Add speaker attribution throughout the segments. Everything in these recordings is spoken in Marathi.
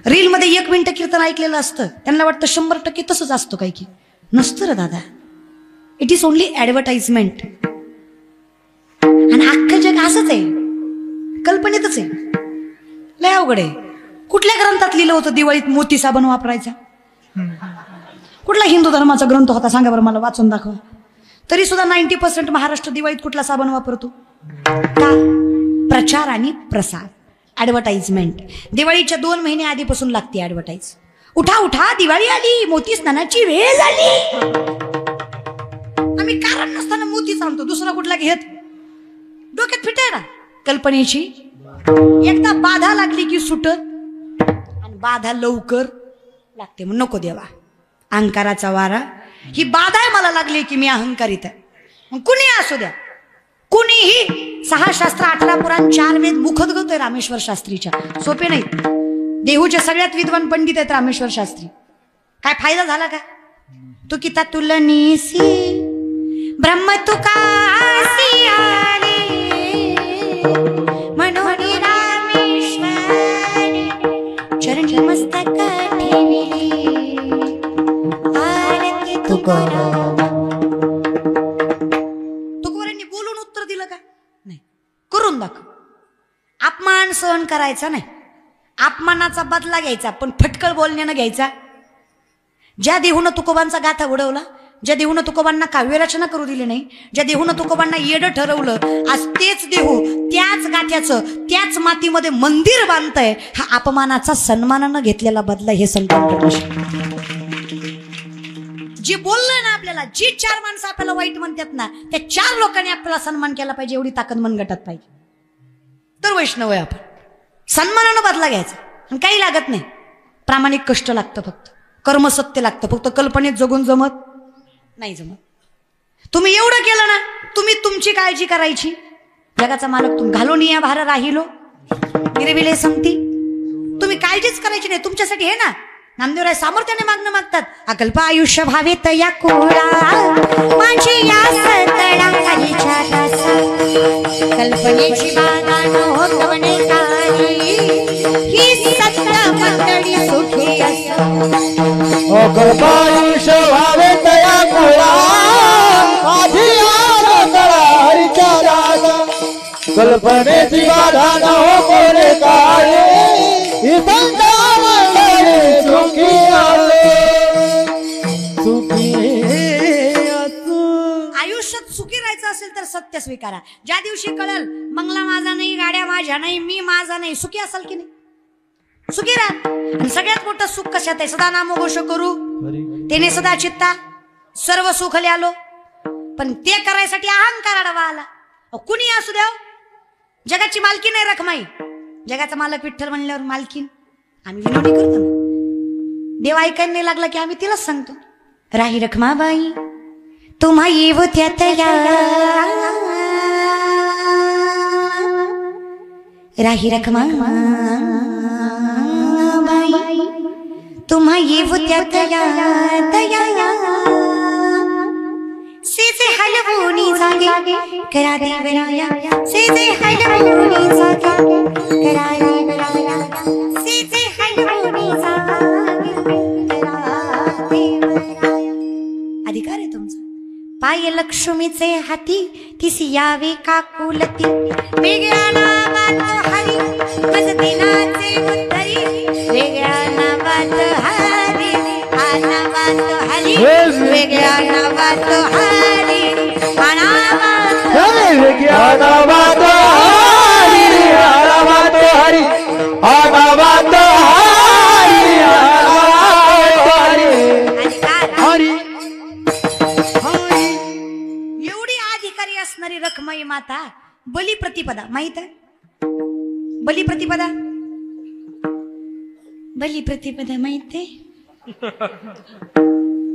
Speaker 1: रील मध्ये 1 मिनिट कीर्तन ऐकलेलं असतं, त्यांना वाटतं 100% तसंच असतं. काही की नसतं रे दादा. It is only advertisement. आणि अख्खं जग असंच आहे, कल्पनेतच आहे. लय अवघड आहे. कुठल्या ग्रंथात लिहिलं होतं दिवाळीत मोती साबण वापरायचा? कुठला हिंदू धर्माचा ग्रंथ होता सांगा बरं मला, वाचून दाखवा. तरी सुद्धा 90% महाराष्ट्र दिवाळीत कुठला साबण वापरतो? का? प्रचार आणि प्रसार, ऍडव्हर्टाइजमेंट. दिवाळीच्या 2 महिने आधीपासून लागते ऍडव्हर्टाइज. उठा उठा दिवाळी आली, मोती स्नानाची वेळ झाली. आम्ही कारण नसताना मोतीच आणतो, दुसरा कुठला घेत. डोक्यात फिट आहे ना कल्पनेची. एकदा बाधा लागली की सुटत, आणि बाधा लवकर लागते. मग नको देवा, अहंकाराचा वारा. ही बाधा आहे मला लागली की मी अहंकारित आहे. मग कुणी असू द्या, कुणीही. 6 शास्त्र 18 पुराण 4 वेद मुखोद्गत आहे रामेश्वर शास्त्रीच्या. सोपे नाही. देहूचे सगळ्यात विद्वान पंडित आहेत रामेश्वर शास्त्री. काय फायदा झाला का? तू किता तुलनीसी ब्रह्म तुकासी आले म्हणून रामेश्वरी चरणी मस्तक ठेविले आरती तुकोबा. तुकोबांनी बोलून उत्तर दिलं का? नाही. करून दाखव. अपमान सहन करायचा नाही, अपमानाचा बदला घ्यायचा, पण फटकळ बोलण्यानं घ्यायचा. ज्या देहून तुकोबांचा गाथा उडवला, ज्या देहून तुकोबांना काव्यरचना करू दिली नाही, ज्या देहून तुकोबांना येडं ठरवलं, आज तेच देहू त्याच गाथ्याचं त्याच मातीमध्ये मंदिर बांधतंय. हा अपमानाचा सन्मानानं घेतलेला बदला हे संकल्प. जे बोललंय ना आपल्याला, जी 4 माणसं आपल्याला वाईट म्हणतात ना, त्या 4 लोकांनी आपल्याला सन्मान केला पाहिजे, एवढी ताकद मनगटात पाहिजे. तर वैष्णव आहे आपण. सन्मानानं बदला घ्यायचा. आणि काही लागत नाही. प्रामाणिक कष्ट लागतं, फक्त कर्मसत्य लागतं. फक्त कल्पनेत जगून जमत नाही. जमत. तुम्ही एवढं केलं ना, तुम्ही तुमची काळजी करायची. जगाचा मालक तुम घालून या भार राहिलो गिरविले संगती. तुम्ही काळजीच करायची नाही. तुमच्यासाठी हे ना नामदेवराय सामर्थ्याने मागणं मागतात. अकल्प आयुष्य भावेत या कोळा माझी या सतळा काहीच्या दासा कल्पनेची बाधा न होतवणे काही ही सत्य मंडळी सुखी असो.
Speaker 2: अकल्प आयुष्य भावेत या कोळा माझी या सतळा हरीच्या दासा कल्पनेची बाधा न होतवणे काही ही सत्य
Speaker 1: आयुष्यात सुखी राहायचं असेल तर सत्य स्वीकारा. ज्या दिवशी कळल मंगला माझा नाही, गाड्या माझ्या नाही, मी माझा नाही, सुखी असाल की नाही? सुखी राहा. आणि सगळ्यात मोठं सुख कशात आहे? सदा नामघोष करू तेने सदा चित्ता सर्व सुख आलो. पण ते करायसाठी अहंकार आडवा आला. कुणी असू द्या, जगाची मालकी नाही रखमाई. जगाचा मालक विठ्ठल म्हणल्यावर मालकीन आम्ही विनोदी करतो ना. देव ऐकायला नाही लागला की आम्ही तिलाच सांगतो, राही रखमाबाई तुम्हा येव त्यात या, राही रखमाबाई तुम्हा येव त्यात या दया सेजे हलवूनी जागे करा देवराया सेजे हलवूनी जागे करा देवराया सेजे हलवूनी जागे करा देवराया. अधिकार आहे तुमचा. पाय लक्ष्मीचे हाती तिसी यावे काकुलती वेगळ्या नावात हरी मज दिनाचे उत्तरी वेगळ्या नावात हरी नावात हरी वेगळ्या नावात हरी
Speaker 2: वेगळ्या नावात हरी नावात हरी नावात हरी.
Speaker 1: एवढी अधिकारी असणारी रखमाई माता बलिप्रतिपदा माहित आहे? बलिप्रतिपदा बलिप्रतिपदा माहित आहे?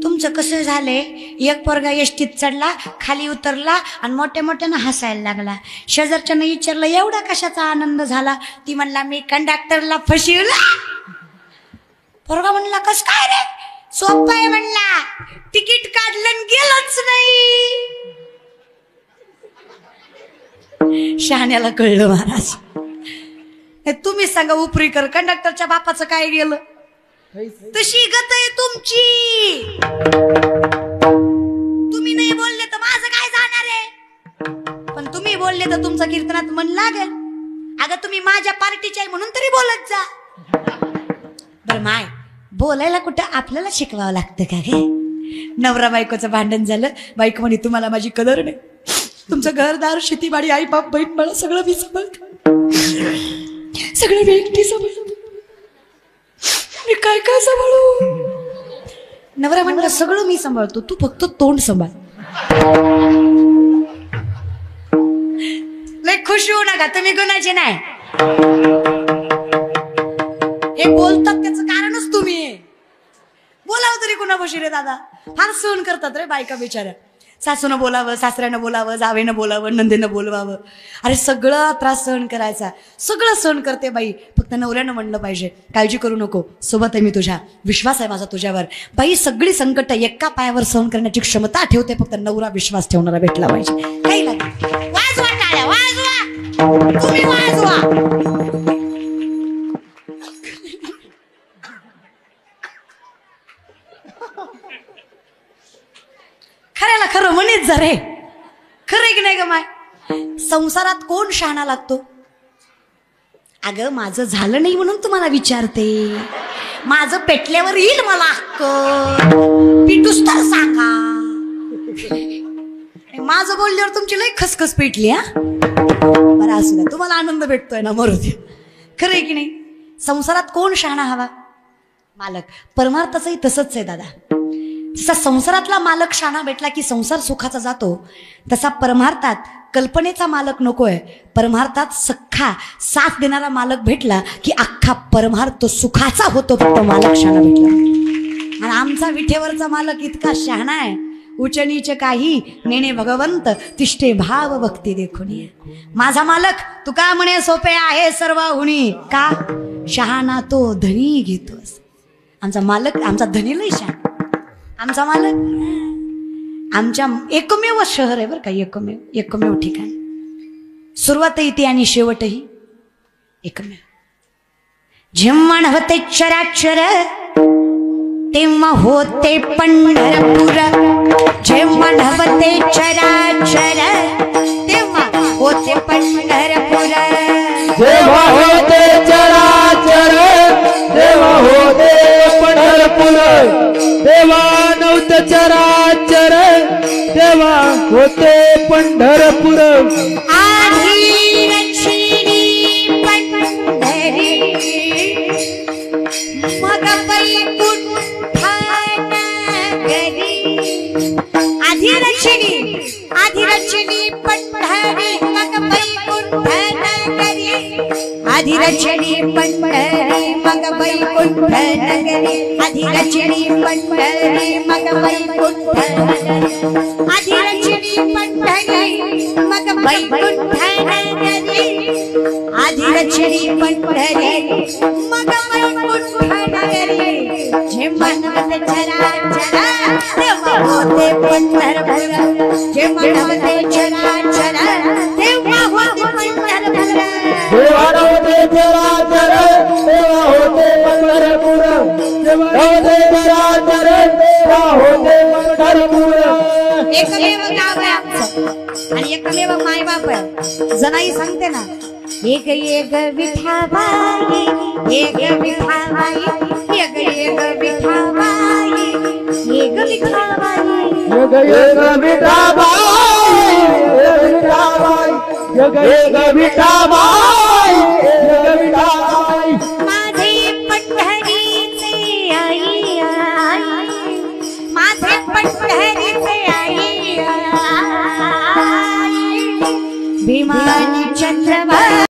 Speaker 1: तुमचं कसं झालंय, एक पोरगा एसटीत चढला, खाली उतरला आणि मोठ्या मोठ्यानं हसायला लागला. शेजारच्यानं विचारलं एवढा कशाचा आनंद झाला? ती म्हणला मी कंडक्टरला फसवला. पोरगा म्हणला कस काय रे? सोपं आहे म्हणला, तिकीट काढलं गेलंच नाही. शहाण्याला कळलं महाराज. तुम्ही सांगा उपरीकर कंडक्टरच्या बापाचं काय गेलं? तशी गत आहे तुमची. तुम्ही नाही बोलले तर माझं काय जाणार आहे? पण तुम्ही बोलले तर तुमचं कीर्तनात मन लागेल. अगं तुम्ही माझ्या पार्टीचे आहे म्हणून तरी बोलत जा. बरं माय, बोलायला कुठं आपल्याला शिकवावं लागतं का गे? नवरा बायकोचं भांडण झालं, बायको म्हणे तुम्हाला माझी कदर नाही, तुमचं घरदार शेतीबाडी आई बाप बहीण मला सगळं मी सांभाळतो, सगळं मी एकटी सांभाळतो, मी काय काय सांभाळू? नवरा म्हणला सगळं मी सांभाळतो, तू फक्त तोंड सांभाळ. लय खुश होऊ नका, तुम्ही गुणाचे नाही. हे बोलतात त्याचं कारणच तुम्ही. बोलावं तरी कुणापाशी रे दादा? फार सहन करतात रे बायका बिचाऱ्या. सासूनं बोलावं, सासऱ्यानं बोलावं, जावेनं बोलावं, नंदेनं बोलवावं. अरे सगळं त्रास सहन करायचा, सगळं सहन करते बाई. फक्त नवऱ्यानं म्हणलं पाहिजे काळजी करू नको, सोबत आहे मी तुझ्या, विश्वास आहे माझा तुझ्यावर. बाई सगळी संकट एका पायावर सहन करण्याची क्षमता ठेवते, फक्त नवरा विश्वास ठेवणारा भेटला पाहिजे. काही लागेल वाजवा टाळ्या, वाजवा, तुम्ही वाजवा. खऱ्याला खरं म्हणेच जरे, खरं की नाही ग माय? संसारात कोण शहाणा लागतो? अगं माझं झालं नाही म्हणून तुम्हाला विचारते. माझं पेटल्यावर येईल मला हक्क, पिटूस तर सांगा. माझं बोलल्यावर तुमची लई खसखस पेटली. हा बरं असू द्या, तुम्हाला आनंद भेटतोय ना, मरू द्या. खरं आहे की नाही? संसारात कोण शहाणा हवा? मालक. परमार्थाचंही तसंच आहे दादा. जसा संसारातला मालक शहाणा भेटला की संसार सुखाचा जातो, तसा परमार्थात कल्पनेचा मालक नकोय. परमार्थात सख्खा साथ देणारा मालक भेटला की अख्खा परमार्थ सुखाचा होतो, फक्त मालक शहाणा भेटला. आणि आमचा विठेवरचा मालक इतका शहाणा आहे, उच्च नीच काही नेणे भगवंत तिष्ठे भाव भक्ती देखून. माझा मालक तुका म्हणे सोपे आहे सर्व हुणी, का शहाणा तो धनी घेतोस. आमचा मालक, आमचा धनी लय शहाणा. आमचा मालक आमच्या एकमेव शहर आहे बरं का, एकमेव ठिकाण. सुरुवातही ती आणि शेवटही एकमेव. जेव्हा होते चराचर तेव्हा होते पंढरपूर, जेव्हा नव्हते चराचर तेव्हा होते पंढरपूर.
Speaker 2: जेव्हा होते चराचर तेव्हा होते पंढरपूर, तेव्हा नव्हते चराचर तेव्हा होते पंढरपूर.
Speaker 1: आधी रचिनी पंढरी मग वैकुंठ नगरी. आधी रचिनी पंढरी मग वैकुंठ नगरी. आधी रचिनी पंढरी मग वैकुंठ नगरी. आधी रचिनी पंढरी मग वैकुंठ नगरी. आधी रचिनी पंढरी मग वैकुंठ नगरी. आधी रचिनी पंढरी मग वैकुंठ नगरी. जेव्हा नव्हते चराचर तेव्हा होते पंढरपूर, जेव्हा नव्हते चराचर तेव्हा होते पंढरपूर.
Speaker 2: जेव्हा नव्हते चराचर तेव्हा होते पंढरपूर, जेव्हा नव्हते चराचर तेव्हा होते पंढरपूर.
Speaker 1: एकमेव गाव आहे आमचं आणि एकमेव मायबाप आहे. जनाई सांगते ना, एक एक विठाबाई, एक विठाबाई, एक एक विठाबाई, एक विठाबाई,
Speaker 2: एक एक विठाबाई, एक विठाबाई, एक एक विठाबाई, एक विठाबाई.
Speaker 1: माझे पंढरीचे आई, माझे पंढरीचे आई, भीमानी चंद्रभागा.